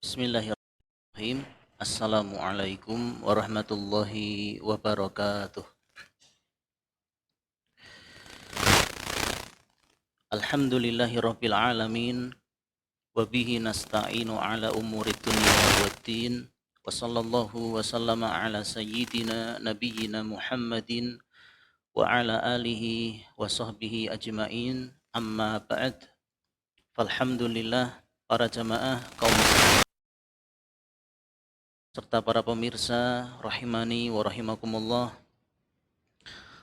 Bismillahirrahmanirrahim. Assalamualaikum warahmatullahi wabarakatuh. Alhamdulillahirabbil alamin wa bihi nasta'inu ala umuri dunya waddin wa sallallahu wa sallama ala sayyidina nabiyyina Muhammadin wa ala alihi wa sahbihi ajmain. Amma ba'd. Falhamdulillah, para jamaah kaum serta para pemirsa rahimani wa rahimakumullah.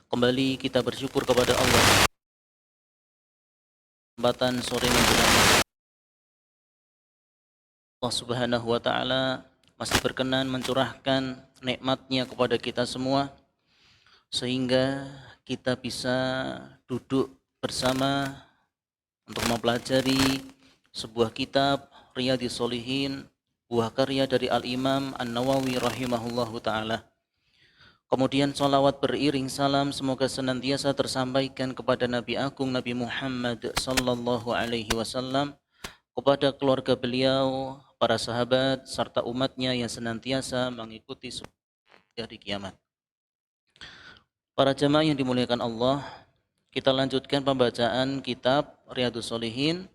Kembali kita bersyukur kepada Allah kesempatan sore menjelang Allah Subhanahu wa taala masih berkenan mencurahkan nikmatnya kepada kita semua sehingga kita bisa duduk bersama untuk mempelajari sebuah kitab Riyadhis Shalihin, buah karya dari Al-Imam An-Nawawi rahimahullahu taala. Kemudian salawat beriring salam semoga senantiasa tersampaikan kepada Nabi Agung Nabi Muhammad sallallahu alaihi wasallam, kepada keluarga beliau, para sahabat serta umatnya yang senantiasa mengikuti hari kiamat. Para jamaah yang dimuliakan Allah, kita lanjutkan pembacaan kitab Riyadhus Shalihin,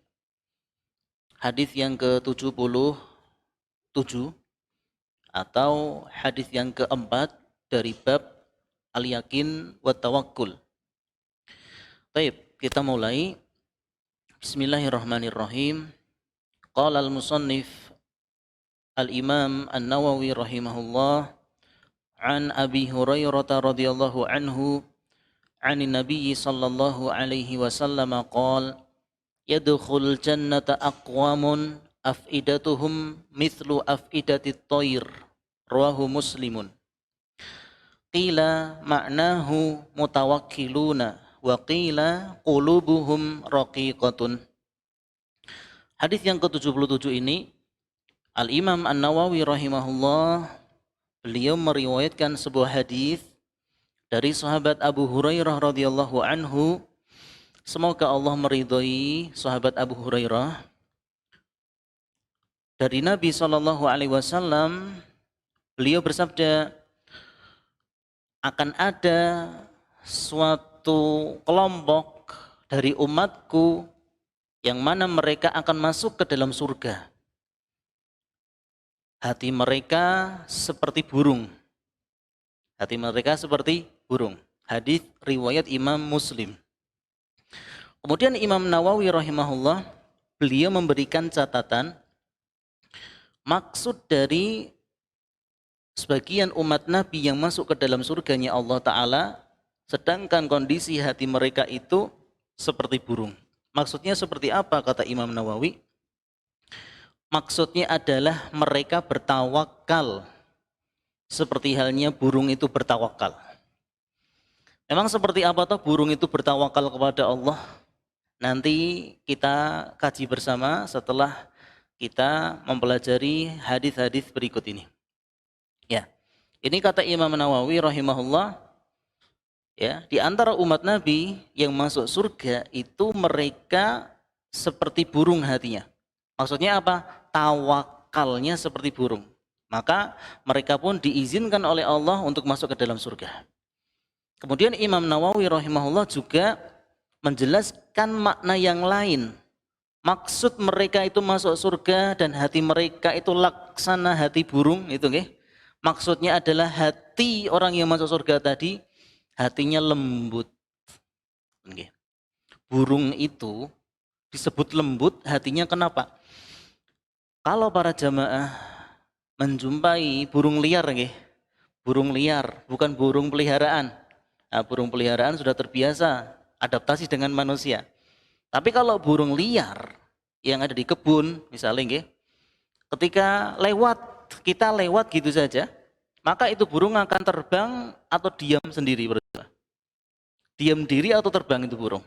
hadis yang ke-77 atau hadis yang keempat dari bab al-yakin wa tawakkul. Baik, kita mulai. Bismillahirrahmanirrahim. Qala al-musannif al-Imam An-Nawawi rahimahullah an Abi Hurairah radhiyallahu anhu 'anin Nabiy sallallahu alaihi wasallam qala yadkhul jannata aqwamun afidatuhum mithlu afidatit thair, rawahu Muslimun. Qila ma'nahu mutawakkiluna wa qila qulubuhum raqiqatun. Hadis yang ke-77 ini Al-Imam An-Nawawi rahimahullah, beliau meriwayatkan sebuah hadis dari sahabat Abu Hurairah radhiyallahu anhu. Semoga Allah meridhai sahabat Abu Hurairah. Dari Nabi sallallahu alaihi wasallam, beliau bersabda, akan ada suatu kelompok dari umatku yang mana mereka akan masuk ke dalam surga. Hati mereka seperti burung. Hati mereka seperti burung. Hadis riwayat Imam Muslim. Kemudian Imam Nawawi rahimahullah, beliau memberikan catatan maksud dari sebagian umat Nabi yang masuk ke dalam surganya Allah Ta'ala, sedangkan kondisi hati mereka itu seperti burung. Maksudnya seperti apa, kata Imam Nawawi? Maksudnya adalah mereka bertawakal seperti halnya burung itu bertawakal. Memang seperti apa toh burung itu bertawakal kepada Allah? Nanti kita kaji bersama setelah kita mempelajari hadis-hadis berikut ini. Ya, ini kata Imam Nawawi rahimahullah, ya, di antara umat Nabi yang masuk surga itu mereka seperti burung hatinya. Maksudnya apa? Tawakalnya seperti burung. Maka mereka pun diizinkan oleh Allah untuk masuk ke dalam surga. Kemudian Imam Nawawi rahimahullah juga menjelaskan makna yang lain. Maksud mereka itu masuk surga dan hati mereka itu laksana hati burung itu, nggih. Maksudnya adalah hati orang yang masuk surga tadi hatinya lembut. Nggih. Burung itu disebut lembut hatinya kenapa? Kalau para jamaah menjumpai burung liar, nggih. Burung liar, bukan burung peliharaan. Nah, burung peliharaan sudah terbiasa adaptasi dengan manusia. Tapi kalau burung liar yang ada di kebun, misalnya, nggih, ketika kita lewat gitu saja, maka itu burung akan terbang atau diam sendiri. Diam diri atau terbang itu burung?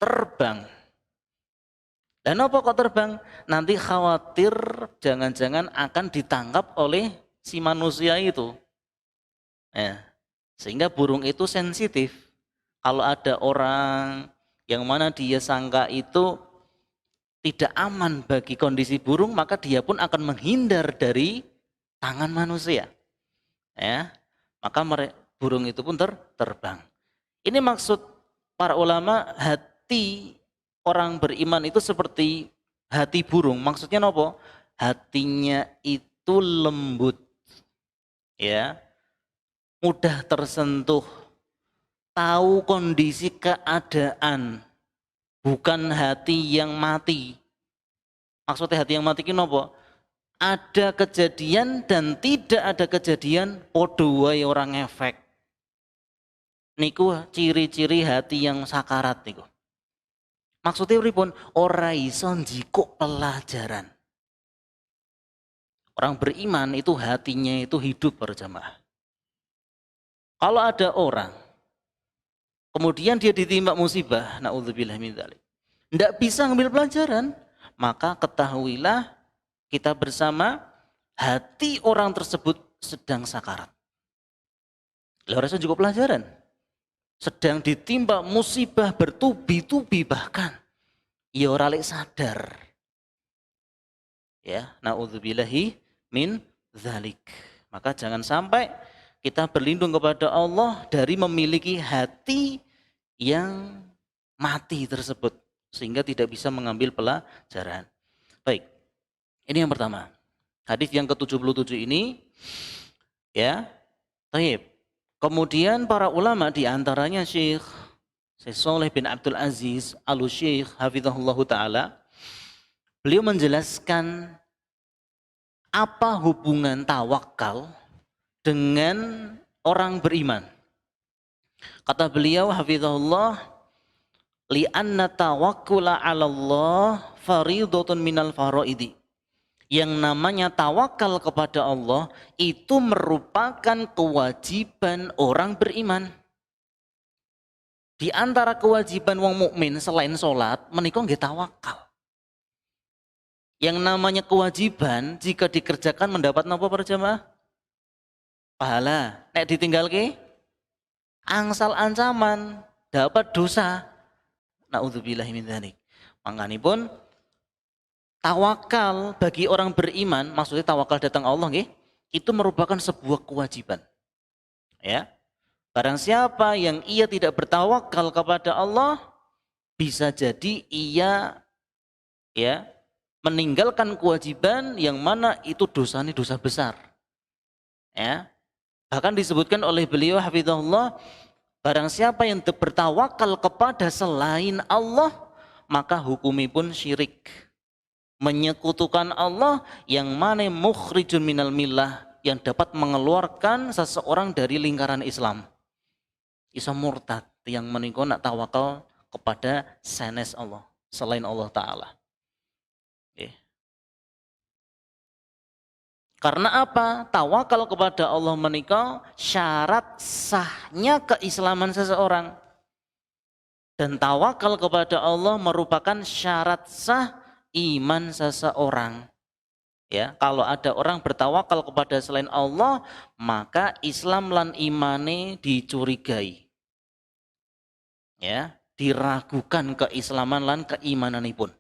Terbang. Dan apa kok terbang? Nanti khawatir jangan-jangan akan ditangkap oleh si manusia itu. Ya. Sehingga burung itu sensitif. Kalau ada orang yang mana dia sangka itu tidak aman bagi kondisi burung, maka dia pun akan menghindar dari tangan manusia. Ya, maka burung itu pun terbang. Ini maksud para ulama, hati orang beriman itu seperti hati burung. Maksudnya apa? Hatinya itu lembut, ya, mudah tersentuh, tahu kondisi keadaan, bukan hati yang mati. Maksudnya hati yang mati itu apa? Ada kejadian dan tidak ada kejadian, podo wae orang efek. Niku ciri-ciri hati yang sakarat niku. Maksudnya pripun? Ora iso njikuk pelajaran. Orang beriman itu hatinya itu hidup berjamaah. Kalau ada orang kemudian dia ditimpa musibah, naudzubillah min dzalik, tidak bisa ngambil pelajaran, maka ketahuilah kita bersama hati orang tersebut sedang sakarat. Lalu rasa juga pelajaran. Sedang ditimpa musibah bertubi-tubi bahkan. Ya ora lek sadar. Ya, naudzubillahi min dzalik. Maka jangan sampai kita berlindung kepada Allah dari memiliki hati yang mati tersebut sehingga tidak bisa mengambil pelajaran. Baik. Ini yang pertama. Hadis yang ke-77 ini, ya. Baik. Kemudian para ulama di antaranya Syekh Shalih bin Abdul Aziz Al-Syekh hafizahullah taala, beliau menjelaskan apa hubungan tawakal dengan orang beriman. Kata beliau hafizahullah, li'anna tawakkula 'ala Allah fariidatun minal faraidi. Yang namanya tawakal kepada Allah itu merupakan kewajiban orang beriman. Di antara kewajiban wong mukmin selain sholat, menika nggih tawakal. Yang namanya kewajiban jika dikerjakan mendapat napa para jamaah? Pahala. Nek ditinggalke angsal ancaman, dapat dosa. Naudzubillahi min dzalik. Mangkanipun tawakal bagi orang beriman, maksudnya tawakal datang Allah nggih, itu merupakan sebuah kewajiban. Ya. Barang siapa yang ia tidak bertawakal kepada Allah, bisa jadi ia ya meninggalkan kewajiban yang mana itu dosanya dosa besar. Ya. Bahkan disebutkan oleh beliau hafizahullah, barang siapa yang bertawakal kepada selain Allah, maka hukumipun syirik. Menyekutukan Allah yang mana mukhrijun minal millah, yang dapat mengeluarkan seseorang dari lingkaran Islam. Isa murtad yang menika nak tawakal kepada sanes Allah selain Allah Ta'ala. Karena apa? Tawakal kepada Allah menika syarat sahnya keislaman seseorang. Dan tawakal kepada Allah merupakan syarat sah iman seseorang. Ya, kalau ada orang bertawakal kepada selain Allah, maka Islam lan imane dicurigai. Ya, diragukan keislaman lan keimananipun.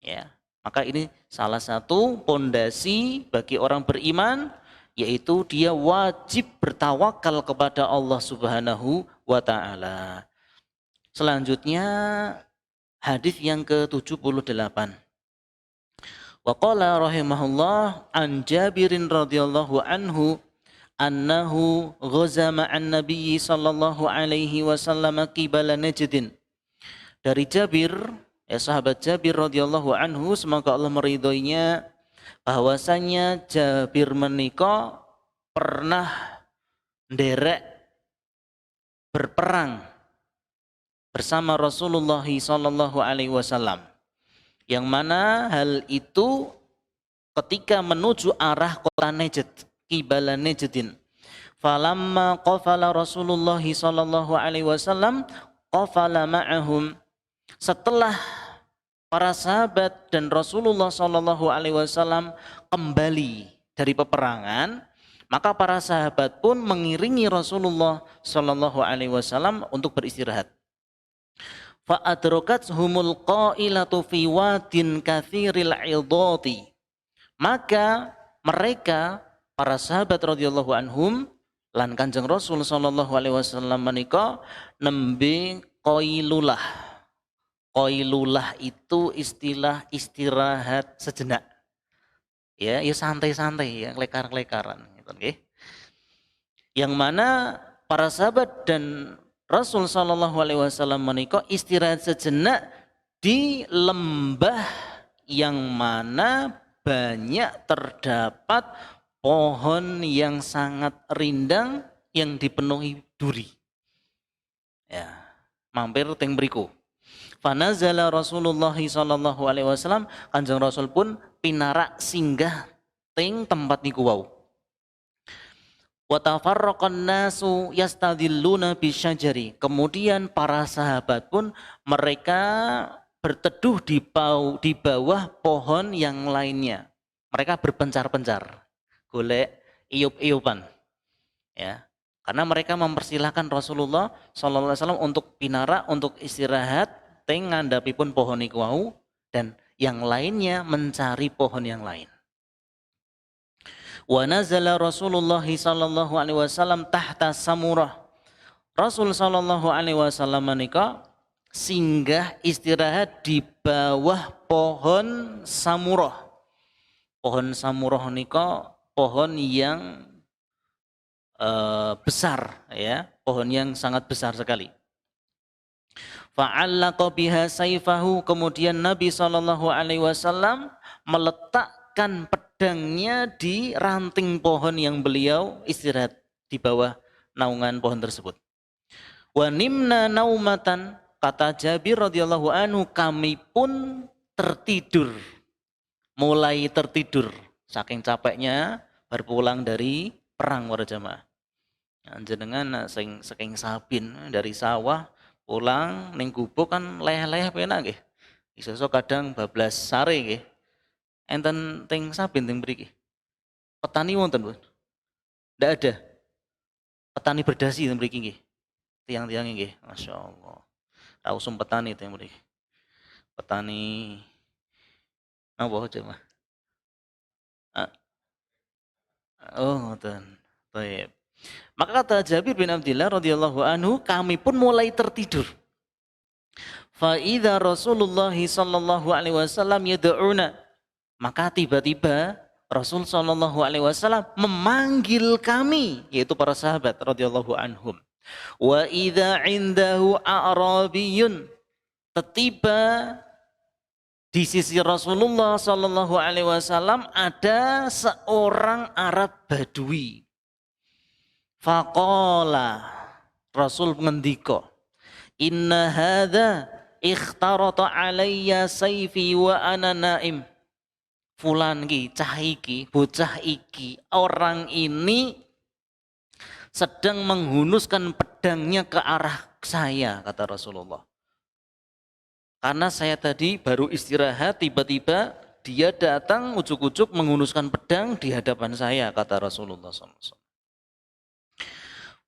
Ya, maka ini salah satu pondasi bagi orang beriman, yaitu dia wajib bertawakal kepada Allah Subhanahu wa taala. Selanjutnya hadis yang ke-78. Wa qala rahimahullah an Jabirin radhiyallahu anhu annahu ghaza ma'an Nabi sallallahu alaihi wasallam qibala Najdin. Dari Jabir, ya sahabat Jabir radhiyallahu anhu, semoga Allah meridhoinya, bahwasanya Jabir menika pernah nderek berperang bersama Rasulullah sallallahu alaihi wasallam. Yang mana hal itu ketika menuju arah kota Najd, qibala Najdin. Falamma qafala Rasulullah sallallahu alaihi wasallam qafala ma'ahum. Setelah para sahabat dan Rasulullah sallallahu alaihi wasallam kembali dari peperangan, maka para sahabat pun mengiringi Rasulullah sallallahu alaihi wasallam untuk beristirahat. fa adrakathumul qailatu fi wadin katsiril idati. Maka mereka para sahabat radhiyallahu anhum lan Kanjeng Rasul sallallahu alaihi wasallam menika nembe qailulah. Qailulah itu istilah istirahat sejenak. Ya santai-santai, ya lekar-lekaran gitu nggih. Yang mana para sahabat dan Rasul sallallahu alaihi wasallam menika istirahat sejenak di lembah yang mana banyak terdapat pohon yang sangat rindang yang dipenuhi duri. Ya, mampir teng mriku. Fanazala Rasulullah sallallahu alaihi wasallam, Kanjeng Rasul pun pinarak singgah teng tempat niku wau. Wa tafarraqan nasu yastadilluna bisyajari. Kemudian para sahabat pun mereka berteduh di bawah pohon yang lainnya. Mereka berpencar-pencar, golek iup-iupan. Ya. Karena mereka mempersilahkan Rasulullah sallallahu alaihi wasallam untuk pinarak, untuk istirahat teng ngandhapipun pohon iku wau dan yang lainnya mencari pohon yang lain. Wa nazala Rasulullah sallallahu alaihi wasallam tahta samurah. Rasul sallallahu alaihi wasallam menika singgah istirahat di bawah pohon samurah. Pohon samurah nika pohon yang besar, ya, pohon yang sangat besar sekali. Fa'allaqa biha saifahu, kemudian Nabi sallallahu alaihi wasallam meletakkan pedangnya di ranting pohon yang beliau istirahat di bawah naungan pohon tersebut. Wa nimna naumatan, kata Jabir radhiyallahu anhu, kami pun tertidur, mulai tertidur saking capeknya berpulang dari perang para jamaah. Jenengan saking sabin dari sawah pulang ning gubuk kan leh-leh penak nggih. Iso kadang bablas sare nggih. Enten teng sabin teng mriki. Petani wonten, Bu? Ndak ada. Petani berdasi teng mriki nggih. Tiang-tiang nggih, masyaallah. Ra usum petani teng mriki. Petani napa jemaah? Oh, ngoten. Baik. Maka kata Jabir bin Abdullah radhiyallahu anhu, kami pun mulai tertidur. Fa idza Rasulullah sallallahu alaihi wasallam yad'una. Maka tiba-tiba Rasul sallallahu alaihi wasallam memanggil kami, yaitu para sahabat radhiyallahu anhum. Wa idza indahu a'rabiyyun. Tiba di sisi Rasulullah sallallahu alaihi wasallam ada seorang Arab Badui. Faqala, Rasul ngendika, inna hadza ikhtarata alayya sayfi wa ana naim. Fulan iki, cah iki, bocah iki, orang ini sedang menghunuskan pedangnya ke arah saya, kata Rasulullah. Karena saya tadi baru istirahat, tiba-tiba dia datang ujuk-ujuk menghunuskan pedang di hadapan saya, kata Rasulullah SAW.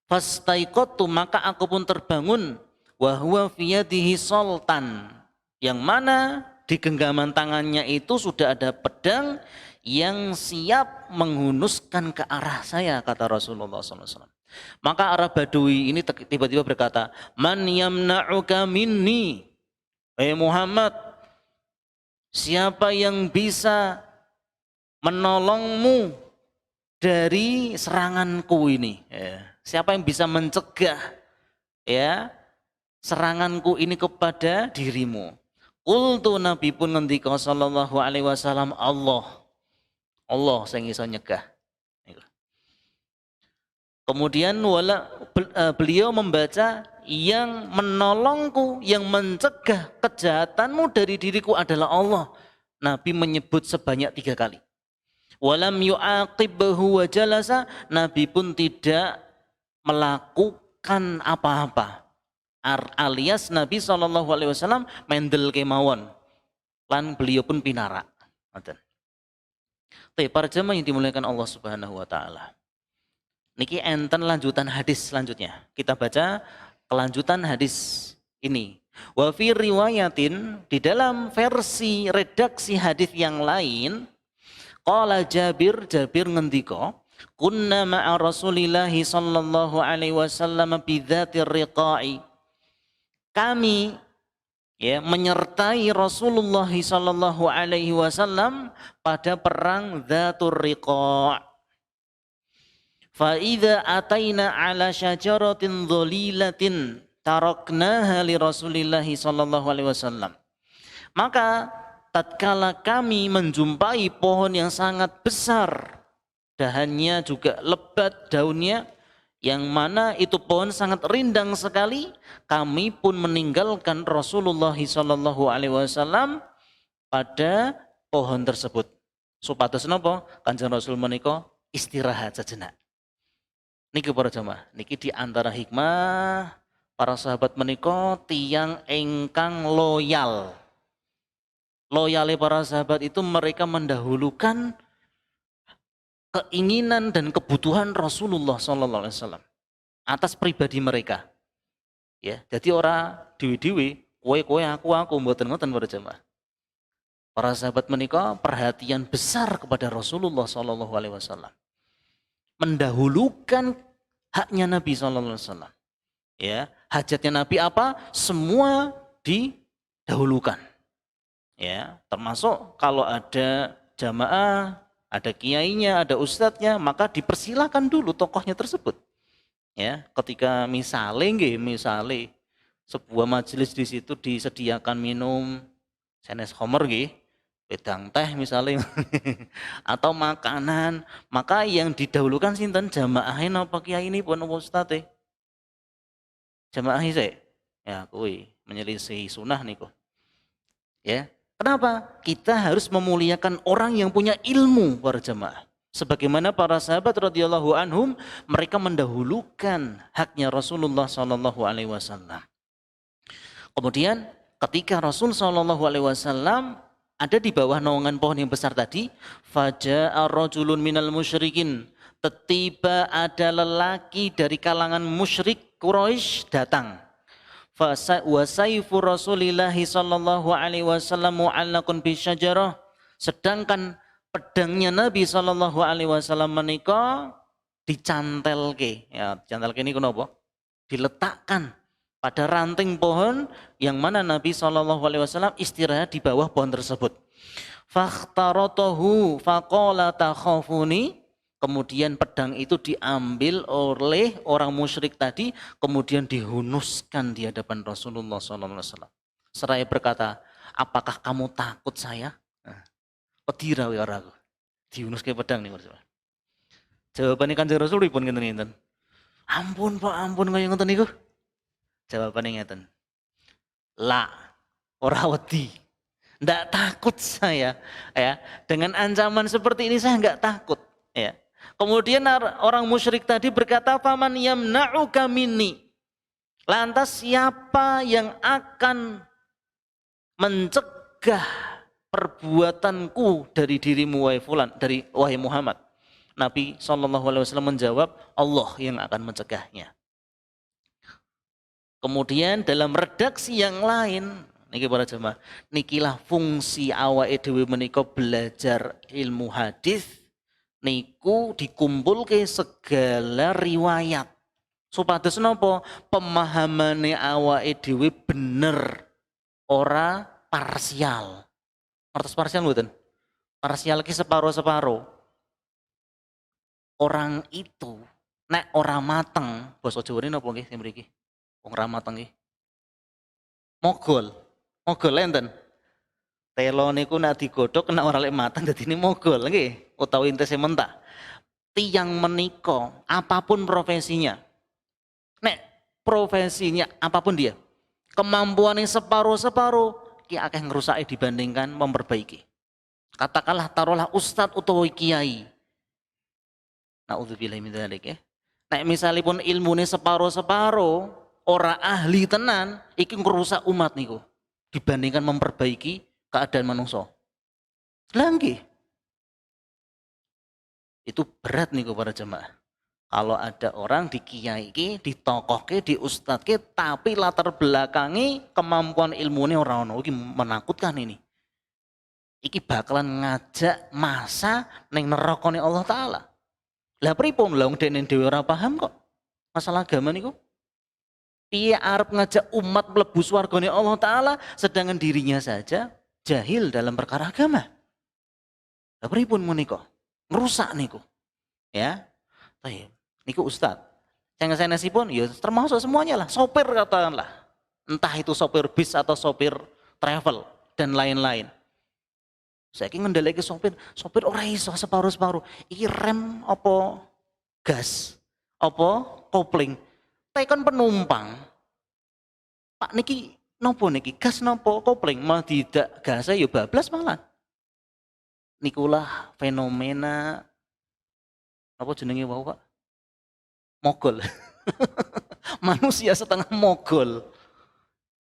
Fastaiqatu, maka aku pun terbangun, wa huwa fi yadihi sultan, yang mana di genggaman tangannya itu sudah ada pedang yang siap menghunuskan ke arah saya, kata Rasulullah SAW. Maka Arab Badui ini tiba-tiba berkata, man yamna'uka minni, Muhammad, siapa yang bisa menolongmu dari seranganku ini? Siapa yang bisa mencegah ya seranganku ini kepada dirimu? Qultu, Nabi pun ngendika sallallahu alaihi wasallam, Allah sing iso nyegah. Kemudian beliau membaca, yang menolongku, yang mencegah kejahatanmu dari diriku adalah Allah. Nabi menyebut sebanyak 3 kali. Walam yu'aqibhu wa jalasa, Nabi pun tidak melakukan apa-apa. Alias Nabi SAW mendel kemawon. Lan beliau pun pinarak. Para jemaah yang dimuliakan Allah Subhanahu wa taala. Niki enten lanjutan hadis selanjutnya. Kita baca kelanjutan hadis ini. Wa fi riwayatin, di dalam versi redaksi hadis yang lain, qala Jabir ngendika, kunna ma'a Rasulillah sallallahu alaihi wasallam bi dzatir riqa'i. Kami menyertai Rasulullah sallallahu alaihi wasallam pada perang Dzatur Riqa'. Fa idza ataina ala syajaratin dhalilatin taraknaha li Rasulillah sallallahu alaihi wasallam. Maka tatkala kami menjumpai pohon yang sangat besar, dahannya juga lebat daunnya, yang mana itu pohon sangat rindang sekali, kami pun meninggalkan Rasulullah sallallahu alaihi wasallam pada pohon tersebut. Supados napa? Kanjeng Rasul menika istirahat sejenak. Niki para jamaah, niki di antara hikmah para sahabat menika tiyang ingkang loyal. Loyale para sahabat itu mereka mendahulukan keinginan dan kebutuhan Rasulullah sallallahu alaihi wasallam atas pribadi mereka. Ya, jadi ora dewi-dewi, kowe aku mboten ngoten para jamaah. Para sahabat menika perhatian besar kepada Rasulullah sallallahu alaihi wasallam. Mendahulukan haknya Nabi sallallahu alaihi wasallam. Ya, hajatnya Nabi apa? Semua didahulukan. Ya, termasuk kalau ada jamaah, ada kiainya, ada ustadznya, maka dipersilakan dulu tokohnya tersebut. Ya, ketika misale sebuah majelis di situ disediakan minum sanes homer nggih, wedang teh misalnya atau makanan, maka yang didahulukan sinten, jamaahin apa kiai ini pun ustadz jamaahi sih ya kuwi menyelisih sunnah niku ya. Kenapa? Kita harus memuliakan orang yang punya ilmu para jamaah. Sebagaimana para sahabat radhiyallahu anhum, mereka mendahulukan haknya Rasulullah sallallahu alaihi wasallam. Kemudian ketika Rasul sallallahu alaihi wasallam ada di bawah naungan pohon yang besar tadi, faja'a rajulun minal musyrikin, tiba ada lelaki dari kalangan musyrik Quraisy datang. Wa sayfu Rasulillah sallallahu alaihi wasallam mu'allaqun bi syajarah, sedangkan pedangnya Nabi sallallahu alaihi wasallam menika dicantelke. Ya, dicantelke niku napa? Diletakkan pada ranting pohon yang mana Nabi sallallahu alaihi wasallam istirahat di bawah pohon tersebut. Fakhtaratahu faqala takhafuni, kemudian pedang itu diambil oleh orang musyrik tadi, kemudian dihunuskan di hadapan Rasulullah sallallahu alaihi wasallam. Seraya berkata, apakah kamu takut saya? Pedira ya ora aku. Dihunuske pedang nih Mas. Jawabane Kanjeng Rasul pripun ngenten-ngenten? Ampun Pak, ampun kaya ngoten niku. Jawabane ngeten. La, ora wedi. Ndak takut saya, ya. Dengan ancaman seperti ini saya enggak takut, ya. Kemudian orang musyrik tadi berkata, faman yamna'uka minni. Lantas siapa yang akan mencegah perbuatanku dari dirimu wahai fulan, dari wahai Muhammad? Nabi SAW menjawab, Allah yang akan mencegahnya. Kemudian dalam redaksi yang lain, niki para jemaah, nikilah fungsi awake dhewe menika belajar ilmu hadis, niku dikumpulke segala riwayat. Supados napa? Pemahamane awake dhewe bener, ora parsial. Artos parsial mboten? Parsial ki separo-separo. Orang itu nek ora mateng, basa Jawane napa nggih sing mriki? Wong ora mateng nggih. Mogol. Mogol enten. Telo niku nek digodhog nek ora lek mateng dadine mogol nggih, utawa intese mentah. Tiyang menika apapun profesinya. Nek profesinya apapun dia, kemampuannya separuh-separuh, ki akeh ngerusake dibandingkan memperbaiki. Katakanlah taruhlah ustadz utawa kiai. Nauzubillahi min dzalik ya. Nek misalipun ilmune separuh-separuh, ora ahli tenan, iki ngerusak umat niku dibandingkan memperbaiki keadaan manusia. Lah nggih. Itu berat niku para jemaah. Kalau ada orang di kiai ki, di tokoh ki, di ustadz ki, tapi latar belakangi kemampuan ilmunya orang ono, iki menakutkan ini. Iki bakalan ngajak masa neng nerokone Allah Ta'ala. Lah pripun lah wong dene dhewe ora paham kok masalah agama niku. Piye arep ngajak umat mlebu swargane Allah Ta'ala sedangkan dirinya saja jahil dalam perkara agama. Lah pripun menika? Ngerusak niku. Ya. Baik. Niku Ustaz. Yang sanesipun ya termasuk semuanya lah, sopir katakanlah. Entah itu sopir bis atau sopir travel dan lain-lain. Saya ingin ngendhaleke sopir ora iso separuh-separuh. Iki rem apa gas? Apa kopling? Tekan penumpang. Pak niki nopo niki? Gas nopo kopling? Malah tidak gas ya bablas malah. Nikulah fenomena apa jenenge wau Pak? Mogol. Manusia setengah mogol.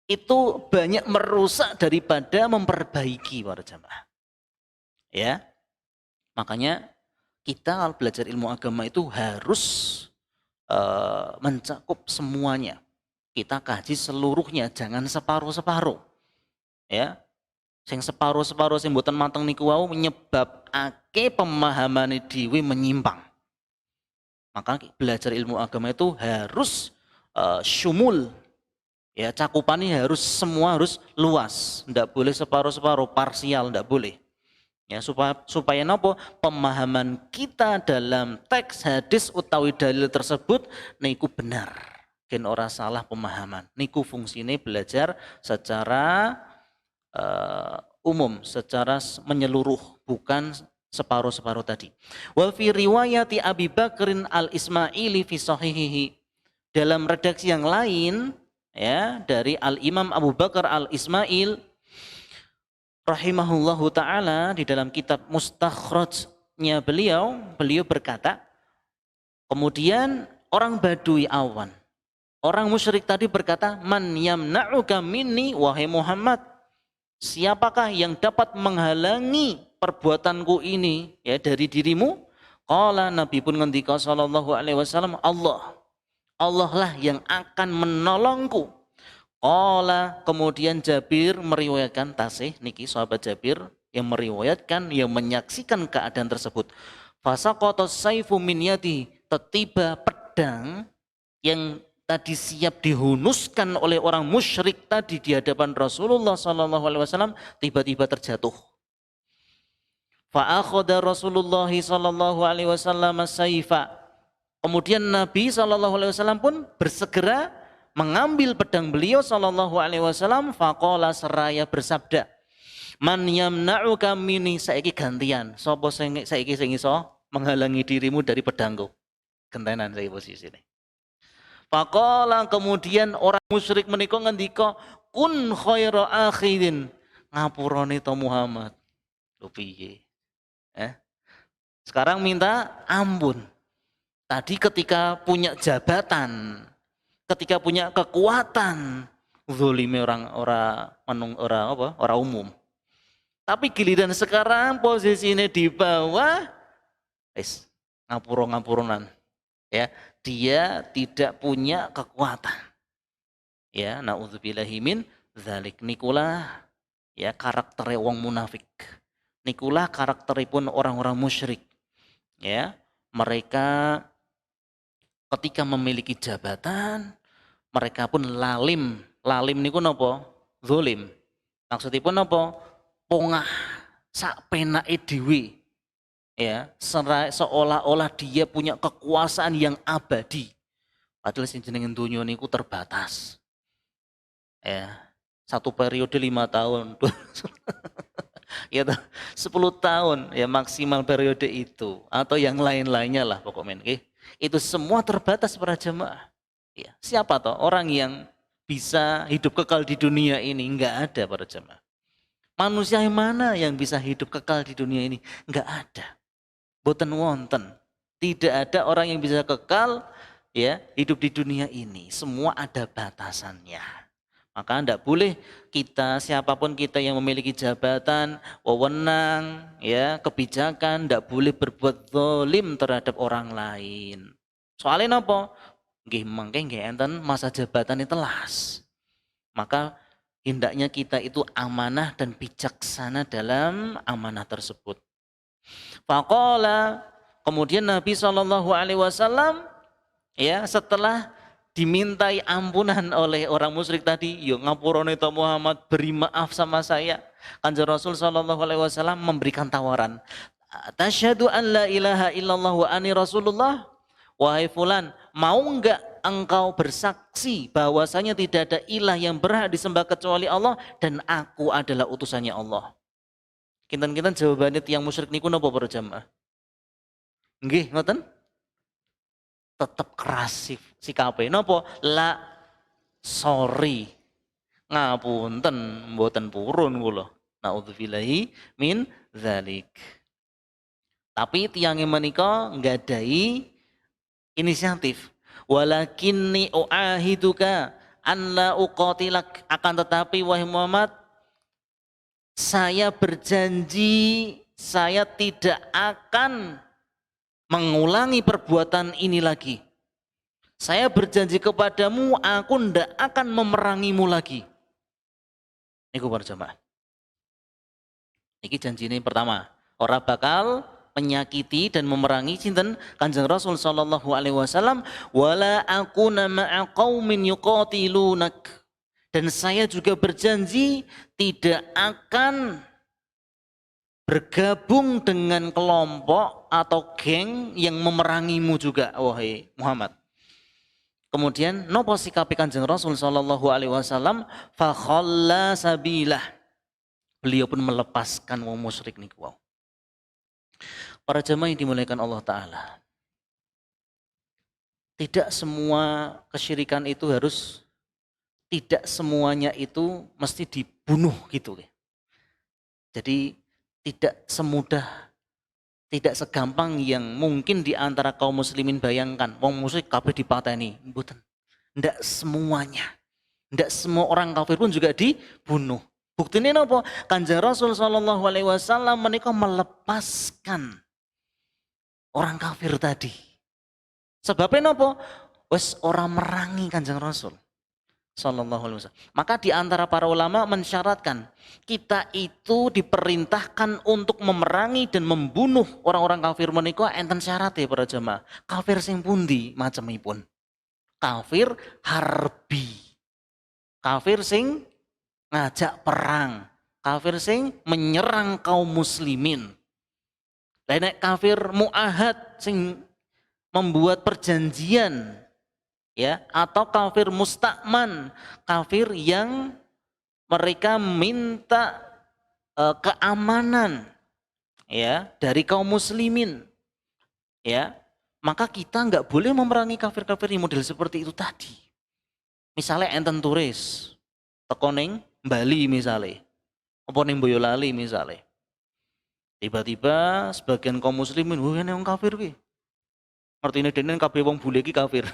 Itu banyak merusak daripada memperbaiki para jamaah. Ya. Makanya kita kalau belajar ilmu agama itu harus mencakup semuanya. Kita kaji seluruhnya, jangan separuh-separuh. Ya. Sing separuh-separuh sing mboten mateng niku wau menyebabake pemahaman dhewe menyimpang. Maka belajar ilmu agama itu harus syumul. Ya, cakupannya harus semua harus luas, ndak boleh separuh-separuh, parsial ndak boleh. Ya, supaya nopo pemahaman kita dalam teks hadis utawi dalil tersebut niku benar. Gen ora salah pemahaman. Niku fungsine belajar secara umum, secara menyeluruh, bukan separuh-separuh tadi. Wa fi riwayati Abi Bakrin al-Ismaili fi sahihihi. Dalam redaksi yang lain ya dari Al-Imam Abu Bakar al-Ismail rahimahullahu taala di dalam kitab Mustakhrajnya beliau berkata, kemudian orang Badui awan, orang musyrik tadi berkata, man yamna'uka minni wahai Muhammad, siapakah yang dapat menghalangi perbuatanku ini ya dari dirimu? Qala Nabi pun ngendika sallallahu alaihi wasallam, Allah lah yang akan menolongku. Qala kemudian Jabir meriwayatkan tasih niki sahabat Jabir yang meriwayatkan yang menyaksikan keadaan tersebut. Fasaqata saifu min yadi, tiba pedang yang tadi siap dihunuskan oleh orang musyrik tadi di hadapan Rasulullah sallallahu alaihi wasallam tiba-tiba terjatuh. Fa akhadha Rasulullah sallallahu alaihi wasallam saifa. Kemudian Nabi sallallahu alaihi wasallam pun bersegera mengambil pedang beliau sallallahu alaihi wasallam, faqala seraya bersabda, man yamna'uka minni, saiki gantian, sapa saiki sing iso menghalangi dirimu dari pedangku. Gentenan saya posisi ini. Faqala kemudian orang musyrik menika ngendika, kun khaira akhirin, ngapurane to Muhammad. Lho piye? Sekarang minta ampun. Tadi ketika punya jabatan, ketika punya kekuatan, zalime orang umum. Tapi giliran sekarang posisinya di bawah, ngapura-ngapurunan. Ya, dia tidak punya kekuatan. Ya, naudzubillahi min dzalik. Nikulah ya karakter wong munafik. Nikulah karakteripun orang-orang musyrik. Ya, mereka ketika memiliki jabatan, mereka pun lalim. Lalim niku napa? Zalim. Maksudipun napa? Pongah sak penake dhewe. Ya, seolah-olah dia punya kekuasaan yang abadi. Padahal sing jenenge donya niku terbatas. Ya, satu periode 5 tahun. Ya, 10 tahun ya maksimal periode itu atau yang lain-lainnya lah pokoknya. Itu semua terbatas para jemaah. Ya, siapa toh orang yang bisa hidup kekal di dunia ini? Enggak ada para jemaah. Manusia yang mana yang bisa hidup kekal di dunia ini? Enggak ada. Boten wonten. Tidak ada orang yang bisa kekal ya hidup di dunia ini. Semua ada batasannya. Maka tidak boleh kita, siapapun kita yang memiliki jabatan, wewenang, ya, kebijakan, tidak boleh berbuat zalim terhadap orang lain. Soalnya napa? Nggih mangke nggih enten masa jabatan telas. Maka hendaknya kita itu amanah dan bijaksana dalam amanah tersebut. Faqala, kemudian Nabi SAW ya setelah dimintai ampunan oleh orang musyrik tadi, yo ngapurane to Muhammad, beri maaf sama saya. Kanjeng Rasul SAW memberikan tawaran, tasyhadu an la ilaha illallah wa ani rasulullah. Wahai fulan, mau enggak engkau bersaksi bahwasanya tidak ada ilah yang berhak disembah kecuali Allah dan aku adalah utusannya Allah. Kinten-kinten jawabannya tiang musyrik niku napa para jamaah? Nggih, ngoten? Tetap keras sikape. Napa? La, sorry. Ngapunten mboten purun kula. Nauzubillahi min dzalik. Tapi tiangnya menika nggadahi inisiatif. Walakinni uahiduka an la uqatilak, akan tetapi wahai Muhammad, saya berjanji saya tidak akan mengulangi perbuatan ini lagi. Saya berjanji kepadamu, aku tidak akan memerangimu lagi. Niku para jamaah. Niki janji ini pertama, ora bakal menyakiti dan memerangi sinten Kanjeng Rasul sallallahu alaihi wasallam, wala aquna ma'a qaumin yuqatilunak. Dan saya juga berjanji tidak akan bergabung dengan kelompok atau geng yang memerangimu juga, wahai Muhammad. Kemudian nopo sikapi Kanjeng Rasul sallallahu alaihi wasallam, fa khalla sabilah. Beliau pun melepaskan wong musyrik niku. Wow. Para jemaah yang dimuliakan Allah taala. Tidak semua kesyirikan itu harus, tidak semuanya itu mesti dibunuh gitu. Jadi tidak semudah, tidak segampang yang mungkin di antara kaum muslimin bayangkan. Wong musyrik kabeh dipateni, mboten. Ndak semuanya. Ndak semua orang kafir pun juga dibunuh. Buktinya apa? Kanjeng Rasul sallallahu alaihi wasallam menika melepaskan orang kafir tadi. Sebabnya apa? Wes orang merangi Kanjeng Rasul sallallahu alaihi wasallam. Maka di antara para ulama mensyaratkan kita itu diperintahkan untuk memerangi dan membunuh orang-orang kafir menika enten syaratnya para jemaah. Kafir sing pundi macamipun? Kafir harbi. Kafir sing ngajak perang. Kafir sing menyerang kaum muslimin. Nek kafir muahad sing membuat perjanjian, ya, atau kafir mustakman, kafir yang mereka minta keamanan, ya, dari kaum muslimin, ya, maka kita nggak boleh memerangi kafir-kafir yang model seperti itu tadi. Misalnya enten turis teko ning Bali misalnya, apa ning Boyolali misalnya, tiba-tiba sebagian kaum muslimin, wah ini orang kafir ki, artinya dene kabeh wong bule ki kafir.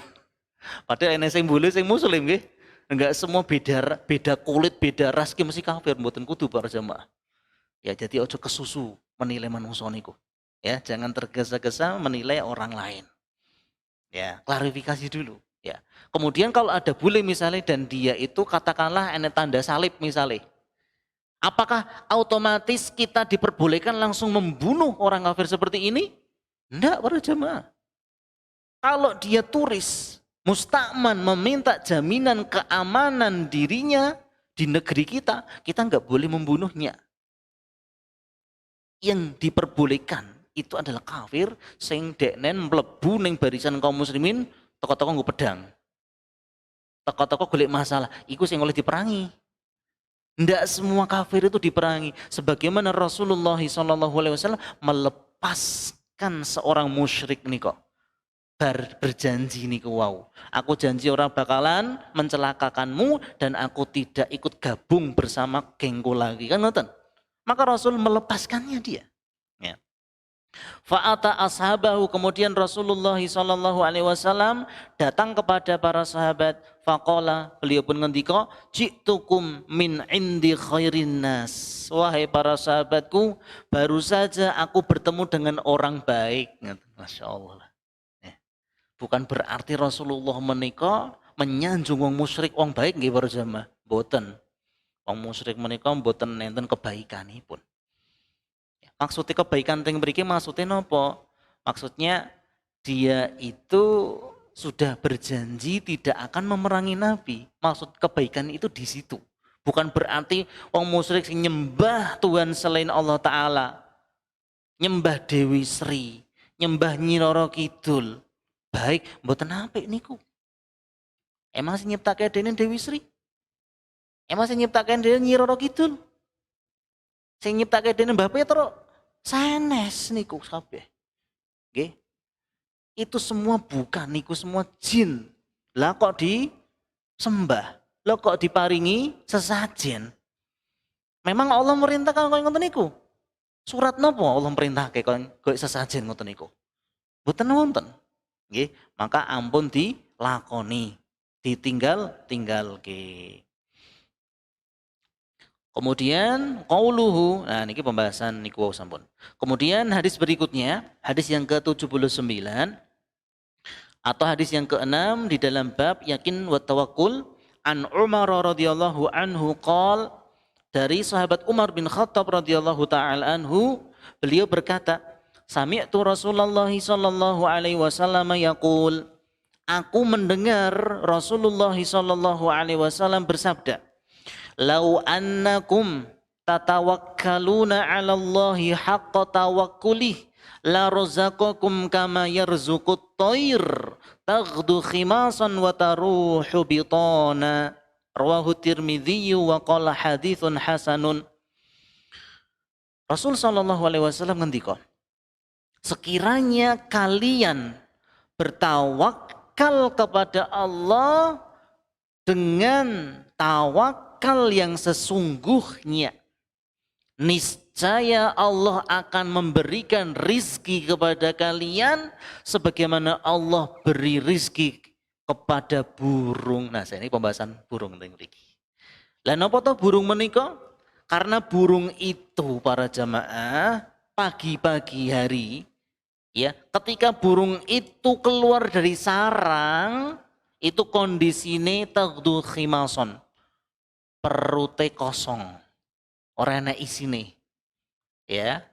Padahal enek sing bule sing muslim nggih. Enggak semua beda kulit, beda ras ki mesti kafir, mboten kudu para jemaah. Ya jadi ojo kesusu menilai manungsa niku. Ya, jangan tergesa-gesa menilai orang lain. Ya, klarifikasi dulu, ya. Kemudian kalau ada bule misalnya dan dia itu katakanlah enek tanda salib misalnya. Apakah otomatis kita diperbolehkan langsung membunuh orang kafir seperti ini? Enggak para jemaah. Kalau dia turis mustakman meminta jaminan keamanan dirinya di negeri kita nggak boleh membunuhnya. Yang diperbolehkan itu adalah kafir sing deknen mlebu ning barisan kaum muslimin toko-toko nggo pedang. Toko-toko golek masalah, iku sing oleh diperangi. Ndak semua kafir itu diperangi. Sebagaimana Rasulullah SAW melepaskan seorang musyrik nih kok. Berjanji niku wow. Aku janji orang bakalan mencelakakanmu dan aku tidak ikut gabung bersama gengku lagi, kan ngoten. Maka Rasul melepaskannya dia. Ya. Fa'ata ashabahu, kemudian Rasulullah SAW datang kepada para sahabat. Faqala, beliau pun ngendika, ji'tukum min indi khairin nas. Wahai para sahabatku, baru saja aku bertemu dengan orang baik. Masya Allah. Bukan berarti Rasulullah menika menyanjung wong musyrik wong baik nggih para jamaah. Mboten. Wong musyrik menika mboten nenten kebaikanipun. Maksudnya kebaikan teng mriki maksudnya nopo? Maksudnya dia itu sudah berjanji tidak akan memerangi Nabi. Maksud kebaikan itu di situ. Bukan berarti wong musyrik nyembah Tuhan selain Allah Ta'ala. Nyembah Dewi Sri, nyembah Nyi Roro Kidul. Baik, mboten apik niku. Emang sing nyiptake dene Dewi Sri? Emang sing nyiptake dene Nyi Roro Kidul? Sing nyiptake dene Mbah Petro? Sanes niku kabeh. Nggih. Itu semua bukan niku semua jin. Lah kok disembah? Lah kok diparingi sesajen? Memang Allah merintahkan kaya ngoten niku. Surat napa Allah merintahke kaya sesajen ngoten niku? Mboten wonten. Nggih, maka ampun dilakoni. Ditinggalke. Kemudian qauluhu, nah niki pembahasan niku wau sampun. Kemudian hadis berikutnya, hadis yang ke-79 atau hadis yang ke-6 di dalam bab yakin wa tawakkul an Umar radhiyallahu anhu qol, dari sahabat Umar bin Khattab radhiyallahu taala anhu, beliau berkata, sami'tu Rasulullah sallallahu alaihi wasallam yaqul, aku mendengar Rasulullah sallallahu alaihi wasallam bersabda, lau annakum tatawakkaluna 'ala Allahi haqqa tawakkulih la razaqakum kama yarzuqut thair taghdu khimasan wa taruhu bitana. Rawahu Tirmidzi wa qala haditsun hasanun. Rasul sallallahu alaihi wasallam ngendika, sekiranya kalian bertawakal kepada Allah dengan tawakal yang sesungguhnya, niscaya Allah akan memberikan rizki kepada kalian sebagaimana Allah beri rizki kepada burung. Nah, ini pembahasan burung teng mriki. Lah napa to burung menika? Karena burung itu para jamaah pagi-pagi hari ya, ketika burung itu keluar dari sarang itu kondisine taghdu khimason. Perute kosong. Ora ana isine. Ya.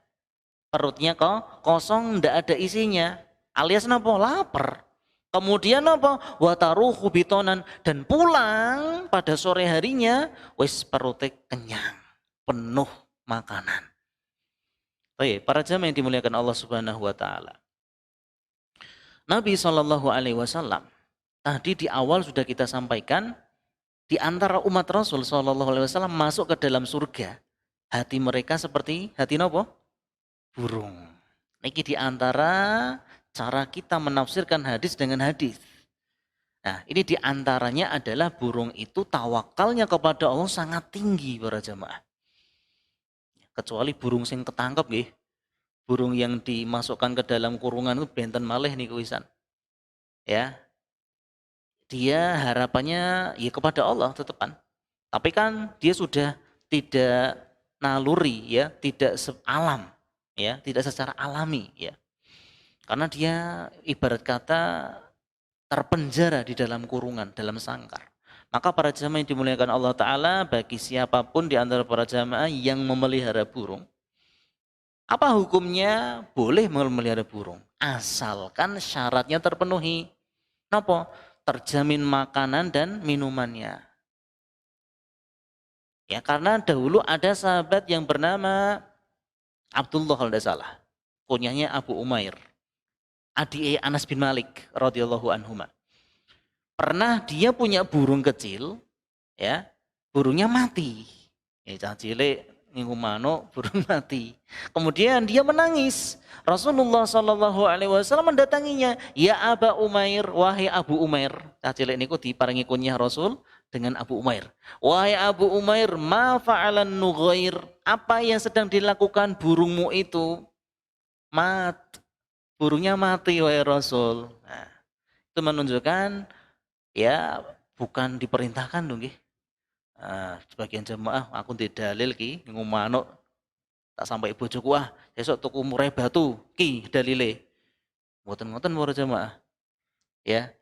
Perutnya kok kosong, ndak ada isinya. Alias napa? Lapar. Kemudian apa? Wataruhu bitonan, dan pulang pada sore harinya wis perute kenyang, penuh makanan. Baik, para jamaah yang dimuliakan Allah Subhanahu wa taala. Nabi Shallallahu alaihi wasallam tadi di awal sudah kita sampaikan, di antara umat Rasul Shallallahu alaihi wasallam masuk ke dalam surga, hati mereka seperti hati nopo? Burung. Niki di antara cara kita menafsirkan hadis dengan hadis. Nah, ini di antaranya adalah burung itu tawakalnya kepada Allah sangat tinggi para jamaah. Kecuali burung sing ketangkep nggih. Burung yang dimasukkan ke dalam kurungan itu benten malih niku wisan. Ya. Dia harapannya ya kepada Allah tetepan. Tapi kan dia sudah tidak naluri ya, tidak alam ya, tidak secara alami ya. Karena dia ibarat kata terpenjara di dalam kurungan, dalam sangkar. Maka para jamaah yang dimuliakan Allah Ta'ala, bagi siapapun di antara para jamaah yang memelihara burung, apa hukumnya? Boleh memelihara burung, asalkan syaratnya terpenuhi. Napa? Terjamin makanan dan minumannya. Ya, karena dahulu ada sahabat yang bernama Abdullah kalau tidak salah, kunyahnya Abu Umair, adik Anas bin Malik radhiyallahu anhuma. Pernah dia punya burung kecil, ya, burungnya mati. Ya, cilik ngumano burung mati. Kemudian dia menangis. Rasulullah Shallallahu alaihi wasallam mendatanginya, "Ya Aba Umair, wahai Abu Umair." Cah cilik niku diparingi kunyah Rasul dengan Abu Umair. "Wahai Abu Umair, ma fa'alan nughair?" Apa yang sedang dilakukan burungmu itu? Burungnya mati wahai Rasul. Nah, itu menunjukkan ya bukan diperintahkan dong nggih. Sebagian jemaah aku di dalil ki ngumano tak sampai bojoku besok tuku murai batu ki dalile. Mboten-mboten para jemaah. Ya,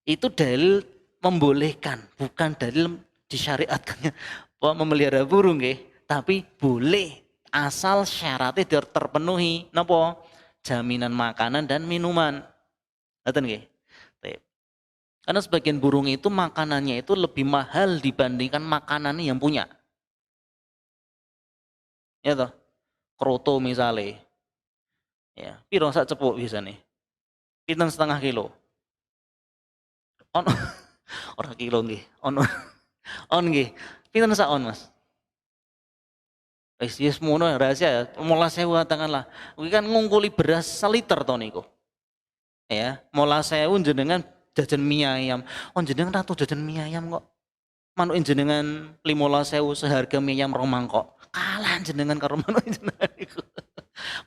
itu dalil membolehkan, bukan dalil disyariatkannya memelihara burung nggih, tapi boleh asal syaratnya terpenuhi. Napa? Jaminan makanan dan minuman. Ngoten nggih. Karena sebagian burung itu makanannya itu lebih mahal dibandingkan makanannya yang punya. Ya toh, kroto misalnya. Ya, piro sak cepuk biasane? Pinten setengah kilo. On ora kilo nggih. On nggih. Pinten sak on, Mas? Wis mono rahasia ya. 15.000 katakanlah. Kuwi kan ngungkuli beras seliter to niku. Ya, 15.000 jenengan jajan mie ayam. Oh jenengan ratu jajan mie ayam kok. Manuk jenengan 15.000 seharga mie ayam 2 mangkok. Kalah jenengan karo manuk jenengan iku.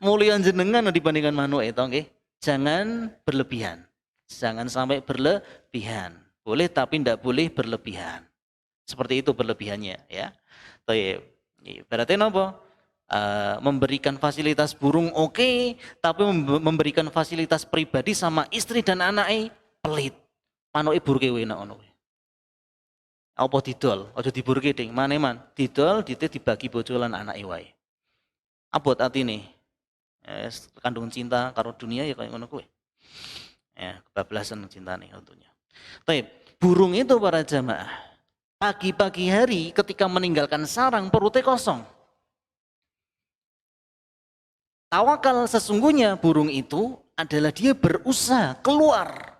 Mulia jenengan dibandingkan manuk itu nggih. Jangan berlebihan. Jangan sampai berlebihan. Boleh tapi tidak boleh berlebihan. Seperti itu berlebihannya ya. Baik. Berarti napa? Memberikan fasilitas burung oke, tapi memberikan fasilitas pribadi sama istri dan anaknya pelit. Manuke burke enak ngono. Apa didol? Aja diburke ding. Maneman didol dibagi bojo lan anake wae. Abot atine. Kandung cinta karo dunia ya kayak ngono kuwi. Ya, kebablasan cintane tentunya. Baik, burung itu para jamaah pagi-pagi hari ketika meninggalkan sarang perutnya kosong. Tawakal sesungguhnya burung itu adalah dia berusaha keluar.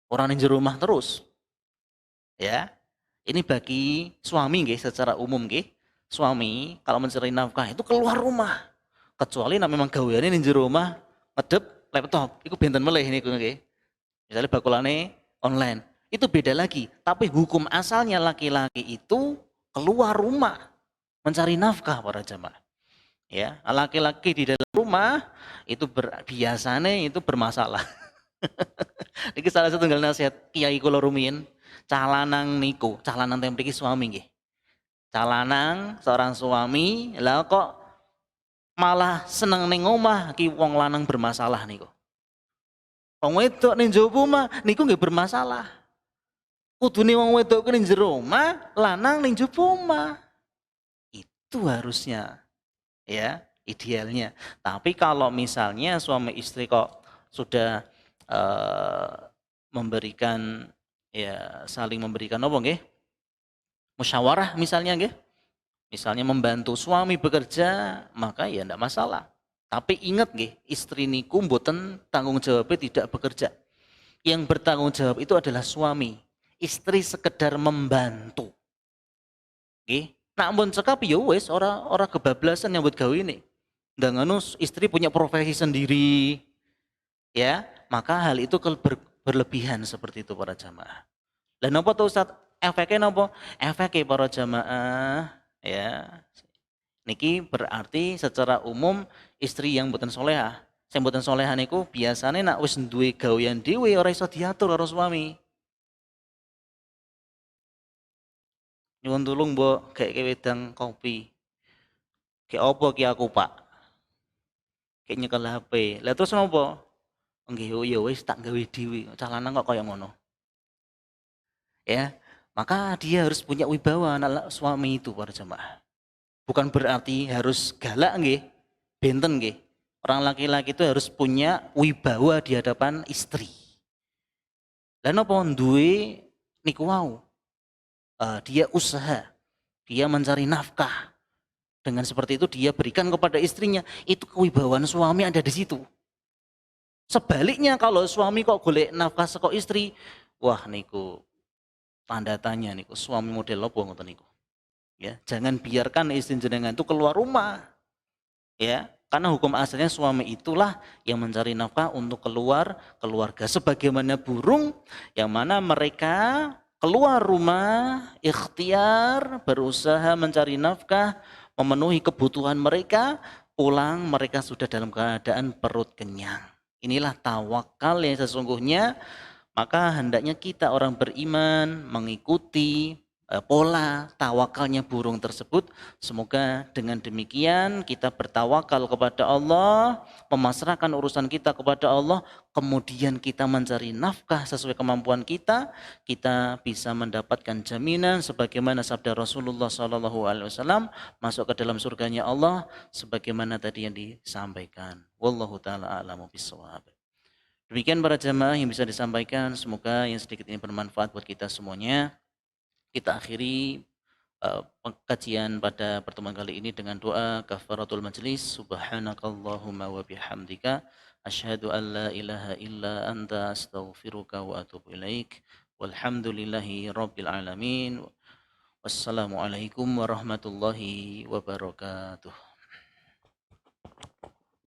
Orang yang di rumah terus. Ya. Ini bagi suami nggih secara umum nggih. Suami kalau mencari nafkah itu keluar rumah. Kecuali memang gaweane ning jero omah ngedep laptop, iku benten melih niku nggih. Misalnya bakulane online. Itu beda lagi, tapi hukum asalnya laki-laki itu keluar rumah mencari nafkah para jamaah. Ya, laki-laki di dalam rumah itu biasanya itu bermasalah. Iki salah satu nasihat Kiai kula rumiyin, calanang niku, calanang teng mriki suami nggih. Calanang seorang suami, lah kok malah seneng ning omah ki wong lanang bermasalah niku. Wong wedok ning njaba omah niku nggih bermasalah. Kudune wong wedok ning jero omah, lanang ning njaba omah. Itu harusnya ya, idealnya. Tapi kalau misalnya suami istri kok sudah memberikan ya saling memberikan apa nggih? Musyawarah misalnya nggih. Misalnya membantu suami bekerja, maka ya enggak masalah. Tapi ingat nggih, istri niku mboten tanggung jawabnya tidak bekerja. Yang bertanggung jawab itu adalah suami. Istri sekedar membantu. Nggih. Nak mun cekap ya wis ora kebablasan nyambut gawe ini. Ndak ngono istri punya profesi sendiri. Ya, maka hal itu berlebihan seperti itu para jamaah. Lah napa to Ustaz? Efeknya napa? Efeknya para jamaah ya. Niki berarti secara umum istri yang mboten solehah. Sing mboten solehah niku biasane nak wis duwe gawean dhewe ora iso diatur karo suami. Nyuwun tulung mbok gaeke wedang kopi. Kayak apa ki aku Pak? Kayak nyekel HP. Lah terus napa? Nggih ya wis tak gawe dhewe. Cah lanang kok kaya ngono. Ya, maka dia harus punya wibawa anak suami itu para jemaah. Bukan berarti harus galak nggih, benten nggih. Orang laki-laki itu harus punya wibawa di hadapan istri. Lah napa duwe niku wau? Dia usaha, dia mencari nafkah. Dengan seperti itu dia berikan kepada istrinya, itu kewibawaan suami ada di situ. Sebaliknya kalau suami kok golek nafkah saka istri, wah niku tanda tanya niku suami model apa ngoten niku. Ya, jangan biarkan istri jenengan itu keluar rumah. Ya, karena hukum asalnya suami itulah yang mencari nafkah untuk keluarga sebagaimana burung yang mana mereka keluar rumah ikhtiar berusaha mencari nafkah memenuhi kebutuhan mereka, pulang mereka sudah dalam keadaan perut kenyang. Inilah tawakal yang sesungguhnya, maka hendaknya kita orang beriman mengikuti pola tawakalnya burung tersebut. Semoga dengan demikian kita bertawakal kepada Allah, memasrahkan urusan kita kepada Allah, kemudian kita mencari nafkah sesuai kemampuan kita bisa mendapatkan jaminan sebagaimana sabda Rasulullah SAW, masuk ke dalam surganya Allah sebagaimana tadi yang disampaikan. Wallahu taala a'lamu bishawab. Demikian para jamaah yang bisa disampaikan, semoga yang sedikit ini bermanfaat buat kita semuanya. Kita akhiri kajian pada pertemuan kali ini dengan doa kafaratul majlis. Subhanakallahumma wa bihamdika asyhadu an la ilaha illa anta astaghfiruka wa atubu ilaik. Walhamdulillahi rabbil alamin. Wassalamualaikum warahmatullahi wabarakatuh.